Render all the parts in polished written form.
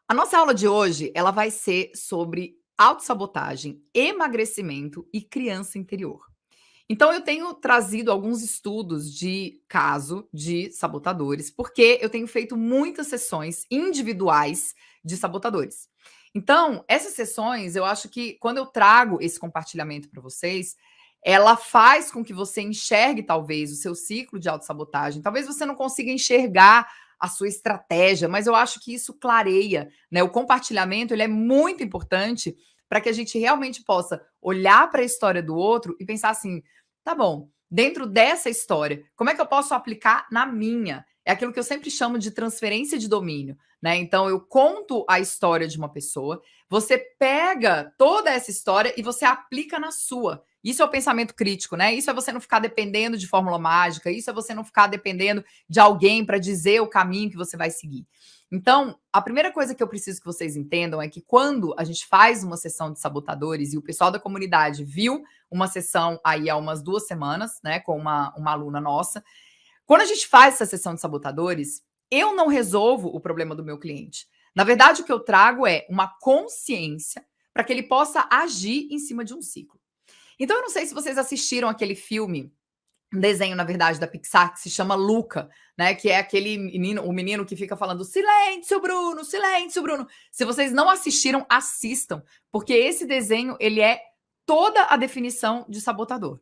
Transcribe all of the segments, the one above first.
A nossa aula de hoje, ela vai ser sobre autossabotagem, emagrecimento e criança interior. Então eu tenho trazido alguns estudos de caso de sabotadores, porque eu tenho feito muitas sessões individuais de sabotadores. Então, essas sessões, eu acho que quando eu trago esse compartilhamento para vocês, ela faz com que você enxergue talvez o seu ciclo de autossabotagem. Talvez você não consiga enxergar a sua estratégia, mas eu acho que isso clareia, né? O compartilhamento, ele é muito importante para que a gente realmente possa olhar para a história do outro e pensar assim: tá bom, dentro dessa história, como é que eu posso aplicar na minha? É aquilo que eu sempre chamo de transferência de domínio, né? Então eu conto a história de uma pessoa, você pega toda essa história e você aplica na sua. Isso é o pensamento crítico, né? Isso é você não ficar dependendo de fórmula mágica, isso é você não ficar dependendo de alguém para dizer o caminho que você vai seguir. Então, a primeira coisa que eu preciso que vocês entendam é que quando a gente faz uma sessão de sabotadores e o pessoal da comunidade viu uma sessão aí há umas 2 semanas, né, com uma aluna nossa, quando a gente faz essa sessão de sabotadores, eu não resolvo o problema do meu cliente. Na verdade, o que eu trago é uma consciência para que ele possa agir em cima de um ciclo. Então, eu não sei se vocês assistiram aquele filme, um desenho, na verdade, da Pixar, que se chama Luca, né? Que é aquele menino, o menino que fica falando silêncio, Bruno, silêncio, Bruno. Se vocês não assistiram, assistam, porque esse desenho, ele é toda a definição de sabotador.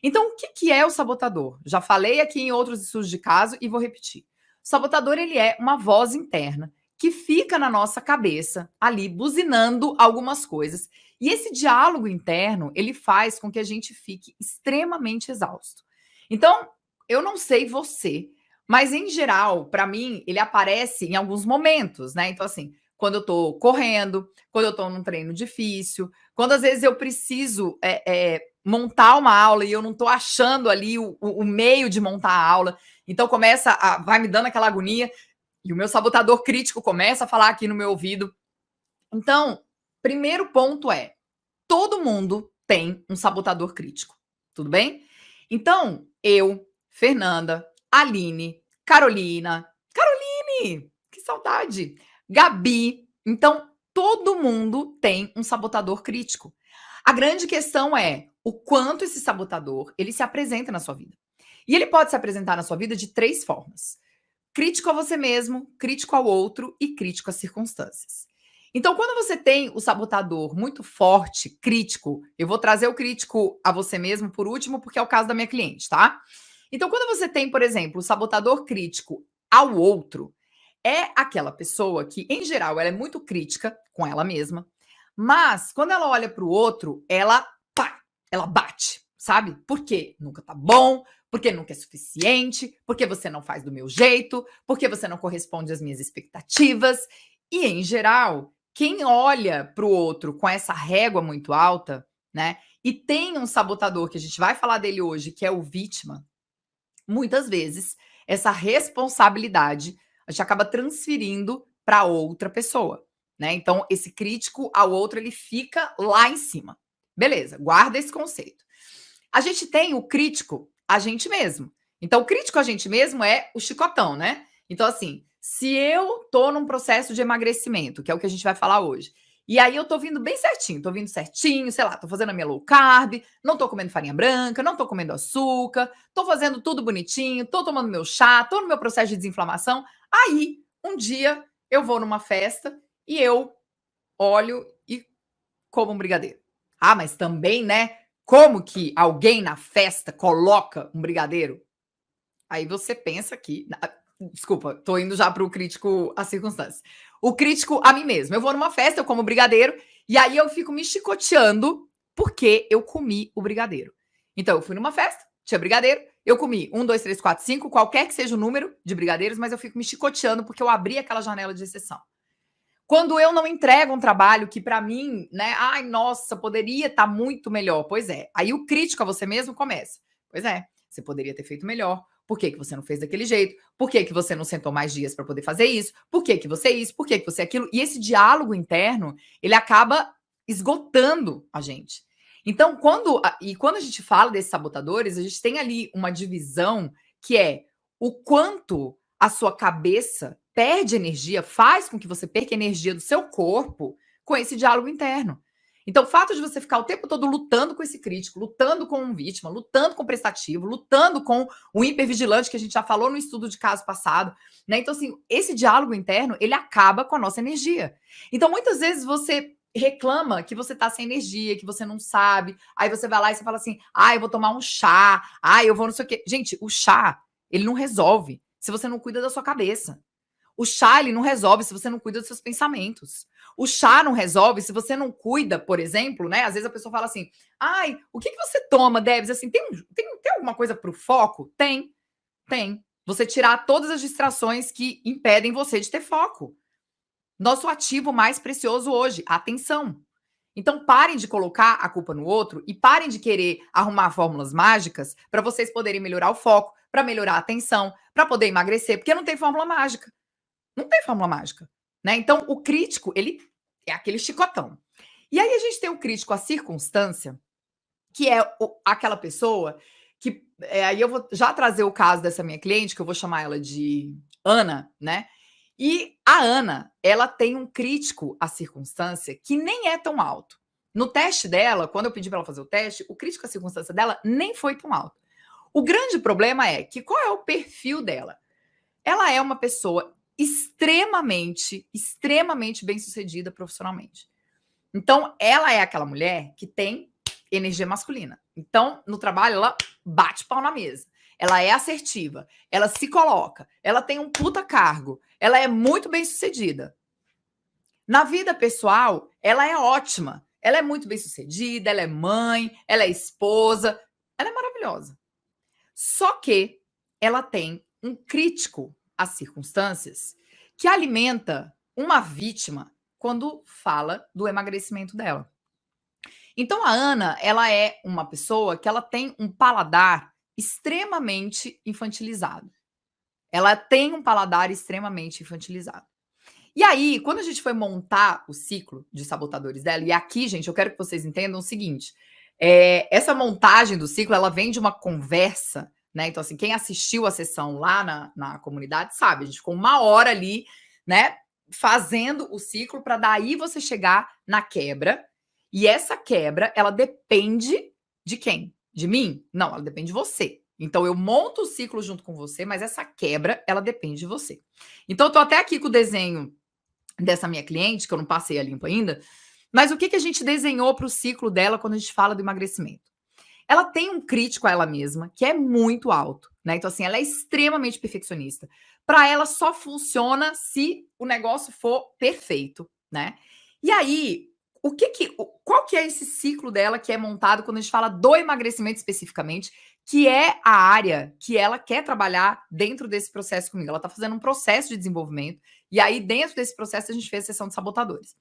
Então, o que é o sabotador? Já falei aqui em outros estudos de caso e vou repetir. O sabotador, ele é uma voz interna que fica na nossa cabeça, ali, buzinando algumas coisas. E esse diálogo interno, ele faz com que a gente fique extremamente exausto. Então, eu não sei você, mas em geral, para mim, ele aparece em alguns momentos, né? Então, assim, quando eu tô correndo, quando eu tô num treino difícil, quando às vezes eu preciso montar uma aula e eu não tô achando ali o meio de montar a aula, então vai me dando aquela agonia e o meu sabotador crítico começa a falar aqui no meu ouvido. Então, primeiro ponto é: todo mundo tem um sabotador crítico, tudo bem? Então, eu, Fernanda, Aline, Caroline, que saudade, Gabi. Então, todo mundo tem um sabotador crítico. A grande questão é o quanto esse sabotador ele se apresenta na sua vida. E ele pode se apresentar na sua vida de 3 formas: crítico a você mesmo, crítico ao outro e crítico às circunstâncias. Então, quando você tem o sabotador muito forte, crítico, eu vou trazer o crítico a você mesmo por último, porque é o caso da minha cliente, tá? Então, quando você tem, por exemplo, o sabotador crítico ao outro, é aquela pessoa que, em geral, ela é muito crítica com ela mesma, mas quando ela olha para o outro, ela bate, sabe? Porque nunca tá bom, porque nunca é suficiente, porque você não faz do meu jeito, porque você não corresponde às minhas expectativas. E, em geral, quem olha para o outro com essa régua muito alta, né? E tem um sabotador que a gente vai falar dele hoje, que é o vítima, muitas vezes essa responsabilidade a gente acaba transferindo para outra pessoa, né? Então, esse crítico ao outro, ele fica lá em cima. Beleza, guarda esse conceito. A gente tem o crítico a gente mesmo. Então, o crítico a gente mesmo é o chicotão, né? Então, assim, se eu tô num processo de emagrecimento, que é o que a gente vai falar hoje, e aí eu tô vindo bem certinho, tô vindo certinho, sei lá, tô fazendo a minha low carb, não tô comendo farinha branca, não tô comendo açúcar, tô fazendo tudo bonitinho, tô tomando meu chá, tô no meu processo de desinflamação. Aí, um dia, eu vou numa festa e eu olho e como um brigadeiro. Ah, mas também, né? Como que alguém na festa coloca um brigadeiro? Aí você pensa que. Desculpa, tô indo já para o crítico às circunstâncias. O crítico a mim mesmo. Eu vou numa festa, eu como brigadeiro, e aí eu fico me chicoteando porque eu comi o brigadeiro. Então, eu fui numa festa, tinha brigadeiro, eu comi 1, 2, 3, 4, 5, qualquer que seja o número de brigadeiros, mas eu fico me chicoteando porque eu abri aquela janela de exceção. Quando eu não entrego um trabalho que para mim, né, ai, nossa, poderia estar muito melhor. Pois é. Aí o crítico a você mesmo começa. Pois é, você poderia ter feito melhor. Por que, que você não fez daquele jeito? Por que, que você não sentou mais dias para poder fazer isso? Por que, que você isso? Por que, que você aquilo? E esse diálogo interno, ele acaba esgotando a gente. Então, quando a gente fala desses sabotadores, a gente tem ali uma divisão que é o quanto a sua cabeça perde energia, faz com que você perca energia do seu corpo com esse diálogo interno. Então, o fato de você ficar o tempo todo lutando com esse crítico, lutando com um vítima, lutando com o prestativo, lutando com o hipervigilante, que a gente já falou no estudo de caso passado, né? Então, assim, esse diálogo interno, ele acaba com a nossa energia. Então, muitas vezes você reclama que você tá sem energia, que você não sabe, aí você vai lá e você fala assim, eu vou tomar um chá, eu vou não sei o quê. Gente, o chá, ele não resolve se você não cuida da sua cabeça. O chá, ele não resolve se você não cuida dos seus pensamentos. O chá não resolve se você não cuida, por exemplo, né? Às vezes a pessoa fala assim: o que você toma, Debs? Assim, tem alguma coisa para o foco? Tem, tem. Você tirar todas as distrações que impedem você de ter foco. Nosso ativo mais precioso hoje, a atenção. Então, parem de colocar a culpa no outro e parem de querer arrumar fórmulas mágicas para vocês poderem melhorar o foco, para melhorar a atenção, para poder emagrecer, porque não tem fórmula mágica. Não tem fórmula mágica, né? Então, o crítico, ele é aquele chicotão. E aí a gente tem o crítico à circunstância, que é aquela pessoa que. Aí eu vou já trazer o caso dessa minha cliente, que eu vou chamar ela de Ana, né? E a Ana, ela tem um crítico à circunstância que nem é tão alto. No teste dela, quando eu pedi para ela fazer o teste, o crítico à circunstância dela nem foi tão alto. O grande problema é que qual é o perfil dela? Ela é uma pessoa extremamente, extremamente bem-sucedida profissionalmente. Então, ela é aquela mulher que tem energia masculina. Então, no trabalho, ela bate pau na mesa. Ela é assertiva, ela se coloca, ela tem um puta cargo, ela é muito bem-sucedida. Na vida pessoal, ela é ótima. Ela é muito bem-sucedida, ela é mãe, ela é esposa, ela é maravilhosa. Só que ela tem um crítico às circunstâncias que alimenta uma vítima quando fala do emagrecimento dela. Então a Ana, ela é uma pessoa que ela tem um paladar extremamente infantilizado. Ela tem um paladar extremamente infantilizado. E aí, quando a gente foi montar o ciclo de sabotadores dela, e aqui, gente, eu quero que vocês entendam o seguinte: essa montagem do ciclo, ela vem de uma conversa, né? Então, assim, quem assistiu a sessão lá na comunidade sabe, a gente ficou 1 hora ali, né, fazendo o ciclo para daí você chegar na quebra. E essa quebra, ela depende de quem? De mim? Não, ela depende de você. Então, eu monto o ciclo junto com você, mas essa quebra, ela depende de você. Então, eu tô até aqui com o desenho dessa minha cliente, que eu não passei a limpo ainda, mas o que a gente desenhou para o ciclo dela quando a gente fala do emagrecimento? Ela tem um crítico a ela mesma que é muito alto, né? Então, assim, ela é extremamente perfeccionista. Para ela só funciona se o negócio for perfeito, né? E aí, qual que é esse ciclo dela que é montado quando a gente fala do emagrecimento especificamente, que é a área que ela quer trabalhar dentro desse processo comigo? Ela está fazendo um processo de desenvolvimento, e aí, dentro desse processo, a gente fez a sessão de sabotadores.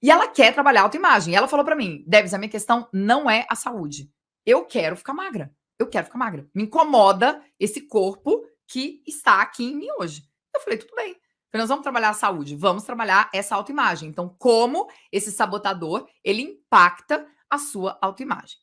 E ela quer trabalhar a autoimagem. E ela falou para mim, Debs, a minha questão não é a saúde. Eu quero ficar magra. Eu quero ficar magra. Me incomoda esse corpo que está aqui em mim hoje. Eu falei, tudo bem. Nós vamos trabalhar a saúde, vamos trabalhar essa autoimagem. Então, como esse sabotador, ele impacta a sua autoimagem.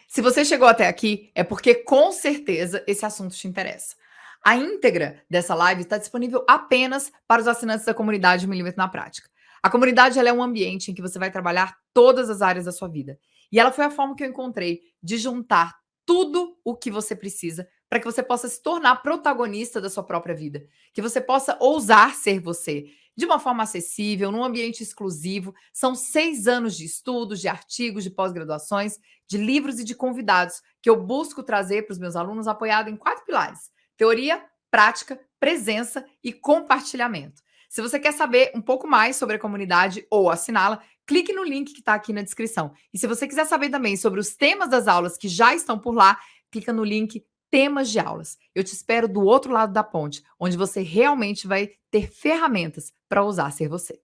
Se você chegou até aqui, é porque com certeza esse assunto te interessa. A íntegra dessa live está disponível apenas para os assinantes da comunidade Milímetro na Prática. A comunidade ela é um ambiente em que você vai trabalhar todas as áreas da sua vida. E ela foi a forma que eu encontrei de juntar tudo o que você precisa para que você possa se tornar protagonista da sua própria vida. Que você possa ousar ser você de uma forma acessível, num ambiente exclusivo. São 6 anos de estudos, de artigos, de pós-graduações, de livros e de convidados que eu busco trazer para os meus alunos apoiado em 4 pilares: teoria, prática, presença e compartilhamento. Se você quer saber um pouco mais sobre a comunidade ou assiná-la, clique no link que está aqui na descrição. E se você quiser saber também sobre os temas das aulas que já estão por lá, clica no link Temas de Aulas. Eu te espero do outro lado da ponte, onde você realmente vai ter ferramentas para ousar ser você.